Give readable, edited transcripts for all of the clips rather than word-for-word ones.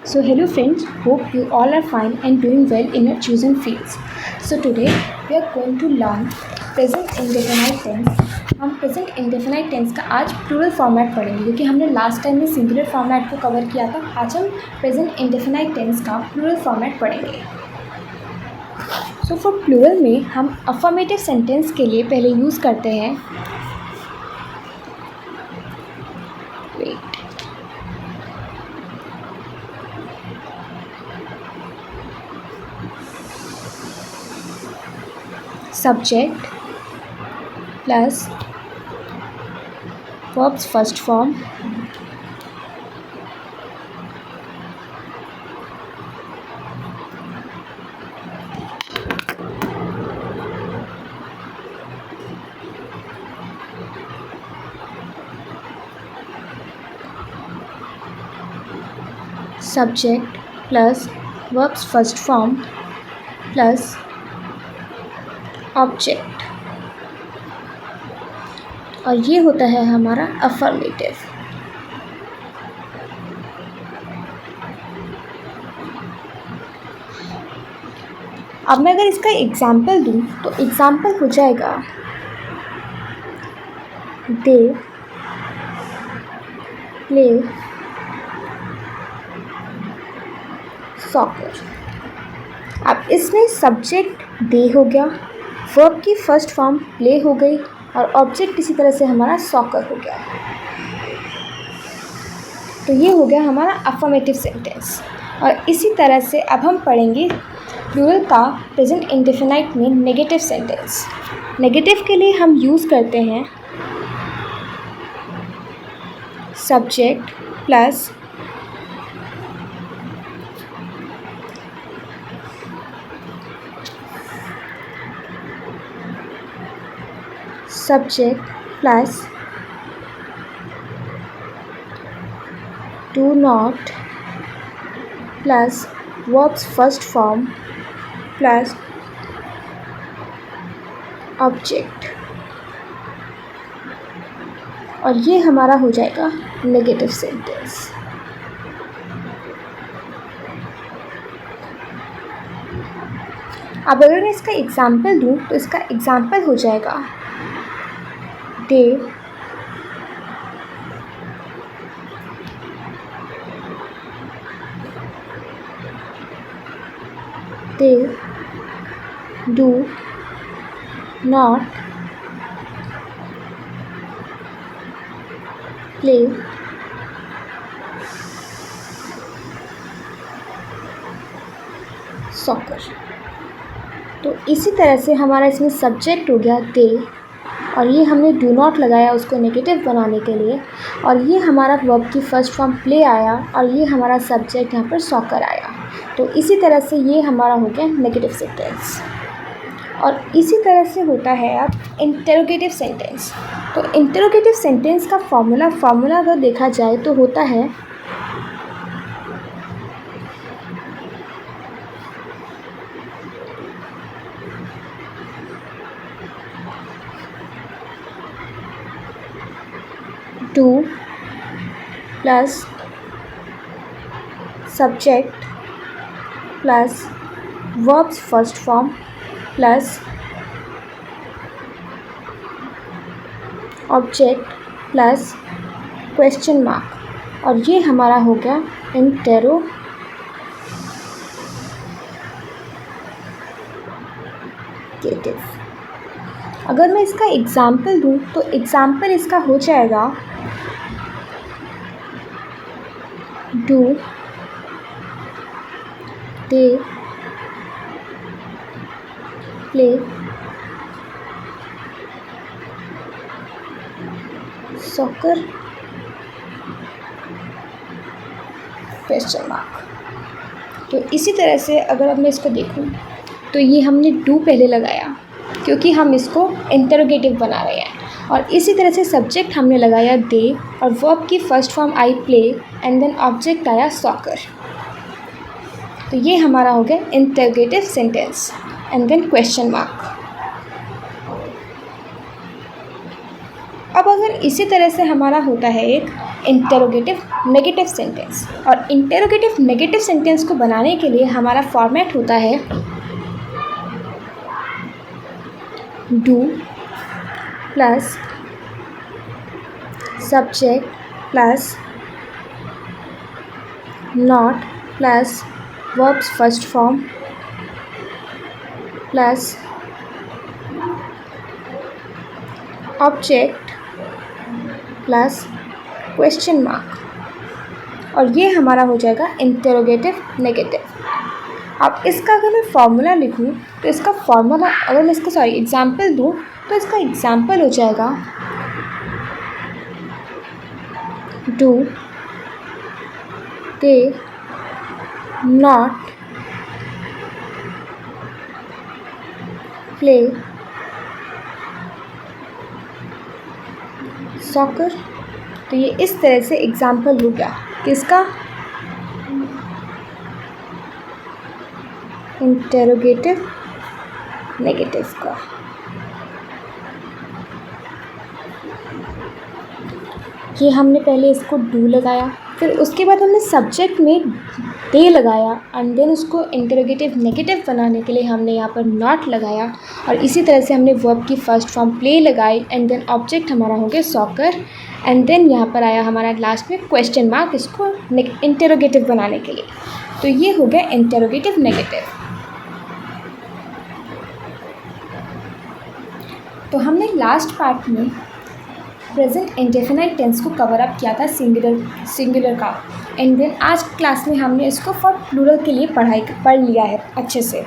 So hello friends, hope you all are fine and doing well in your chosen fields. So today we are going to learn present indefinite tense. हम present indefinite tense का आज plural format पढ़ेंगे क्योंकि हमने last time में singular format को cover किया था। आज हम प्रेजेंट इंडेफिनाइट टेंस का प्लूरल फॉर्मेट पढ़ेंगे। सो फॉर प्लूरल में हम अफर्मेटिव सेंटेंस के लिए पहले यूज़ करते हैं subject plus verb's first form subject plus verb's first form plus object, और ये होता है हमारा अफर्मेटिव। अब मैं अगर इसका एग्जाम्पल दूँ तो एग्जाम्पल हो जाएगा दे प्ले सॉकर। अब इसमें सब्जेक्ट दे हो गया, वर्ब की फर्स्ट फॉर्म प्ले हो गई और ऑब्जेक्ट इसी तरह से हमारा सॉकर हो गया। तो ये हो गया हमारा अफर्मेटिव सेंटेंस। और इसी तरह से अब हम पढ़ेंगे प्लूरल का प्रेजेंट इंडेफिनाइट में नेगेटिव सेंटेंस। नेगेटिव के लिए हम यूज़ करते हैं subject plus subject plus do not plus verb's first form plus object, और ये हमारा हो जाएगा नेगेटिव सेंटेंस। अब अगर मैं इसका एग्जाम्पल दूँ तो इसका एग्जाम्पल हो जाएगा they do not play soccer. तो इसी तरह से हमारा इसमें सब्जेक्ट हो गया दे, और ये हमने डू नॉट लगाया उसको नेगेटिव बनाने के लिए, और ये हमारा वर्ब की फर्स्ट फॉर्म प्ले आया और ये हमारा सब्जेक्ट यहाँ पर सॉकर आया। तो इसी तरह से ये हमारा हो गया नेगेटिव सेंटेंस। और इसी तरह से होता है अब इंटरोगेटिव सेंटेंस। तो इंटरोगेटिव सेंटेंस का फॉर्मूला अगर देखा जाए तो होता है do plus subject plus verb's first form plus object plus question mark, और ये हमारा हो गया इंटरोगेटिव। अगर मैं इसका एग्जाम्पल दूँ तो एग्जाम्पल इसका हो जाएगा do they play soccer question mark. तो इसी तरह से अगर अब मैं इसको देखूं तो ये हमने डू पहले लगाया क्योंकि हम इसको इंटरोगेटिव बना रहे हैं, और इसी तरह से सब्जेक्ट हमने लगाया दे और वर्ब की फर्स्ट फॉर्म आई प्ले एंड देन ऑब्जेक्ट आया सॉकर। तो ये हमारा हो गया interrogative sentence and then question mark. अब अगर इसी तरह से हमारा होता है एक इंटेरोगेटिव नेगेटिव सेंटेंस। और इंटेरोगेटिव नेगेटिव सेंटेंस को बनाने के लिए हमारा फॉर्मेट होता है do plus subject plus not plus verbs first form plus object plus question mark, और ये हमारा हो जाएगा इंटेरोगेटिव नेगेटिव। अब इसका अगर मैं फॉर्मूला लिखूँ तो इसका फॉर्मूला, अगर मैं इसका एग्जाम्पल दूँ तो इसका एग्जाम्पल हो जाएगा do they not play soccer. तो ये इस तरह से एग्जाम्पल हो गया किसका, इंटेरोगेटिव नेगेटिव का। ये हमने पहले इसको डू लगाया, फिर उसके बाद हमने सब्जेक्ट में दे लगाया, एंड देन उसको इंटेरोगेटिव नेगेटिव बनाने के लिए हमने यहाँ पर नॉट लगाया, और इसी तरह से हमने वर्ब की फर्स्ट फॉर्म प्ले लगाई, एंड देन ऑब्जेक्ट हमारा हो गया सॉकर, एंड देन यहाँ पर आया हमारा लास्ट में क्वेश्चन मार्क इसको इंटेरोगेटिव बनाने के लिए। तो ये हो गया इंटेरोगेटिव नेगेटिव। तो हमने लास्ट पार्ट में प्रेजेंट इंडेफिनाइट टेंस को कवर अप किया था सिंगुलर का, एंड देन आज क्लास में हमने इसको फॉर प्लूरल के लिए पढ़ लिया है अच्छे से।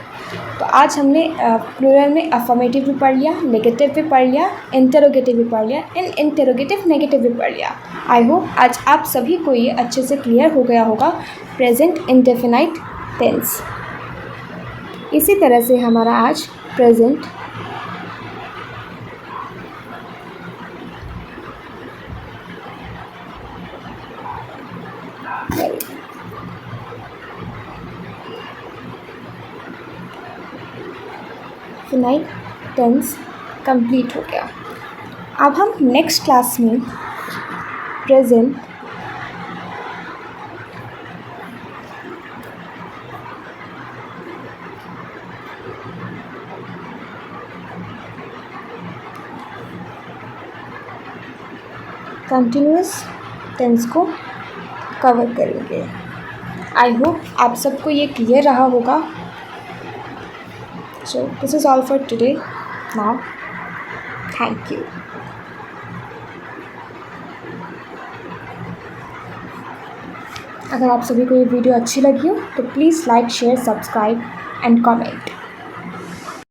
तो आज हमने प्लूरल में अफर्मेटिव भी पढ़ लिया, नेगेटिव भी पढ़ लिया, इंटेरोगेटिव भी पढ़ लिया, एंड इंटेरोगेटिव नेगेटिव भी पढ़ लिया। आई होप आज आप सभी को ये अच्छे से क्लियर हो गया होगा प्रेजेंट इंडेफिनाइट टेंस। इसी तरह से हमारा आज प्रेजेंट फिनाइट टेंस कंप्लीट हो गया। अब हम नेक्स्ट क्लास में प्रेजेंट कंटिन्यूअस टेंस को कवर करेंगे। आई होप आप सबको ये क्लियर रहा होगा। So this is all for today. Now, thank you. अगर आप सभी को ये वीडियो अच्छी लगी हो तो please like, share, subscribe and comment.